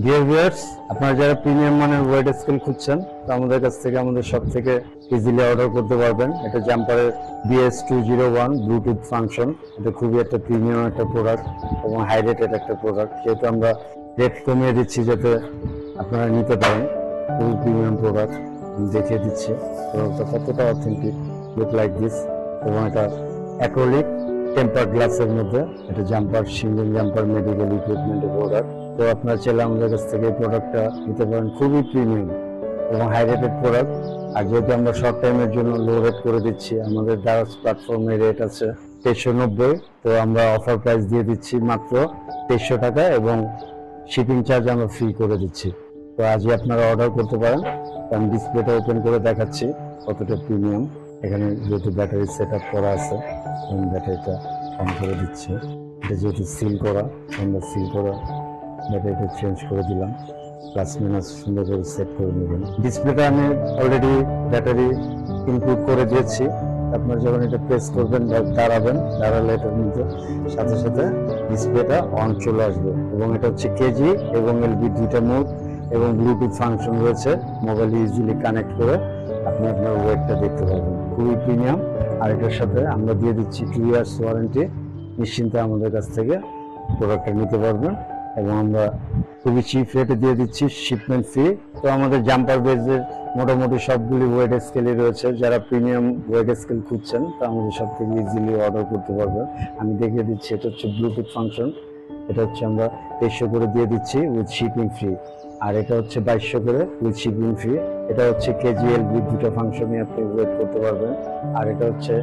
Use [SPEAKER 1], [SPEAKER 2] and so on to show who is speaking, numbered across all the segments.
[SPEAKER 1] Dear viewers, আপনারা যারা premium মানের ওয়েট স্কেল খুঁজছেন তো আমাদের কাছ থেকে আমাদের সব থেকে ইজিলি অর্ডার করতে পারবেন। এটা জাম্পারের BS201 ব্লুটুথ ফাংশন। এটা খুবই একটা প্রিমিয়াম একটা প্রোডাক্ট এবং হাই রেটেড একটা প্রোডাক্ট, যেহেতু আমরা রেট কমিয়ে দিচ্ছি যাতে আপনারা নিতে পারেন। খুবই প্রিমিয়াম প্রোডাক্ট আমি দেখিয়ে দিচ্ছি প্রোডাক্টটা কতটা অথেন্টিক, লুক লাইক দিস। এবং এটা অ্যাক্রিলিক টেম্পার গ্লাসের মধ্যে, এটা জাম্পার সিঙ্গেল জাম্পার মেডিকেল ইকুইপমেন্টের প্রোডাক্ট। তো আপনারা চাইলে আমাদের কাছ থেকে এই প্রোডাক্টটা নিতে পারেন। খুবই প্রিমিয়াম এবং হাই রেটেড প্রোডাক্ট। আর যেহেতু আমরা শর্ট টাইমের জন্য লো রেট করে দিচ্ছি, আমাদের দারাজ প্ল্যাটফর্মে রেট আছে 2390, তো আমরা অফার প্রাইস দিয়ে দিচ্ছি মাত্র 2300 টাকা এবং শিপিং চার্জ আমরা ফ্রি করে দিচ্ছি। তো আজই আপনারা অর্ডার করতে পারেন। আমি ডিসপ্লেটা ওপেন করে দেখাচ্ছি কতটা প্রিমিয়াম। এখানে যেহেতু ব্যাটারি সেট আপ করা আছে, আমি ব্যাটারিটা অন করে দিচ্ছি। এটা যেহেতু সিল করা, আমরা সিল করা ব্যাটারিটা চেঞ্জ করে দিলাম। প্লাস মাইনাস সুন্দর করে সেট করে নেবেন। ডিসপ্লেটা আমি অলরেডি ব্যাটারি ইনক্লুড করে দিয়েছি। আপনার যখন এটা প্রেস করবেন দাঁড়ালে এটার মধ্যে সাথে সাথে ডিসপ্লেটা অন চলে আসবে। এবং এটা হচ্ছে কেজি এবং এলবি দুইটা মোড এবং ব্লুটুথ ফাংশন রয়েছে। মোবাইল ইজিলি কানেক্ট করে আপনি আপনার ওয়েটটা দেখতে পাবেন। খুবই প্রিমিয়াম। আর এটার সাথে আমরা দিয়ে দিচ্ছি 2 ইয়ার্স ওয়ারেন্টি। নিশ্চিন্তে আমাদের কাছ থেকে প্রোডাক্টটা নিতে পারবেন এবং আমরা খুবই চিপ রেটে দিয়ে দিচ্ছি, শিপমেন্ট ফ্রি। তো আমাদের জাম্পার বেজের মোটামুটি সবগুলি ওয়েট স্কেলই রয়েছে। যারা প্রিমিয়াম ওয়েট স্কেল খুঁজছেন তা আমাদের সব থেকে ইজিলি অর্ডার করতে পারবেন। আমি দেখিয়ে দিচ্ছি, এটা হচ্ছে ব্লুটুথ ফাংশন। এটা হচ্ছে আমরা 2300 করে দিয়ে দিচ্ছি উইথ শিপিং ফ্রি। আর এটা হচ্ছে 2200 করে উইথ শিপিং ফ্রি। এটা হচ্ছে কেজিএলবি দুটো ফাংশনই আপনি ওয়েট করতে পারবেন। আর এটা হচ্ছে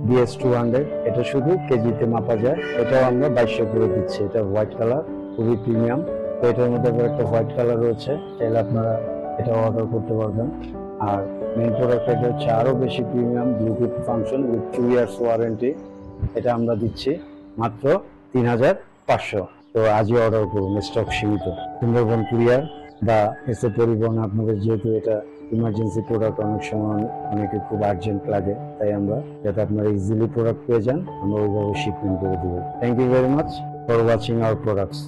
[SPEAKER 1] BS200, এটা শুধু কেজিতে মাপা যায়। এটাও আমরা 2200 করে দিচ্ছি। এটা হোয়াইট কালার, খুবই প্রিমিয়াম। তো এটার মধ্যে আবার একটা হোয়াইট কালার রয়েছে, চাইলে আপনারা এটা অর্ডার করতে পারবেন। আর মেন প্রোডাক্ট এটা হচ্ছে আরো বেশি premium, Bluetooth function with 2 years warranty. এটা আমরা দিচ্ছি মাত্র 3500। তো আজই অর্ডার করুন, স্টক সীমিত। সুন্দরবন কুরিয়ার বা এসে পরিবহন, আপনাদের যেহেতু এটা ইমার্জেন্সি প্রোডাক্ট, অনেক সময় অনেকে খুব আর্জেন্ট লাগে, তাই আমরা যাতে আপনারা ইজিলি প্রোডাক্ট পেয়ে যান আমরা ওইভাবে শিপমেন্ট করে দেবো। Thank you very much for watching our products.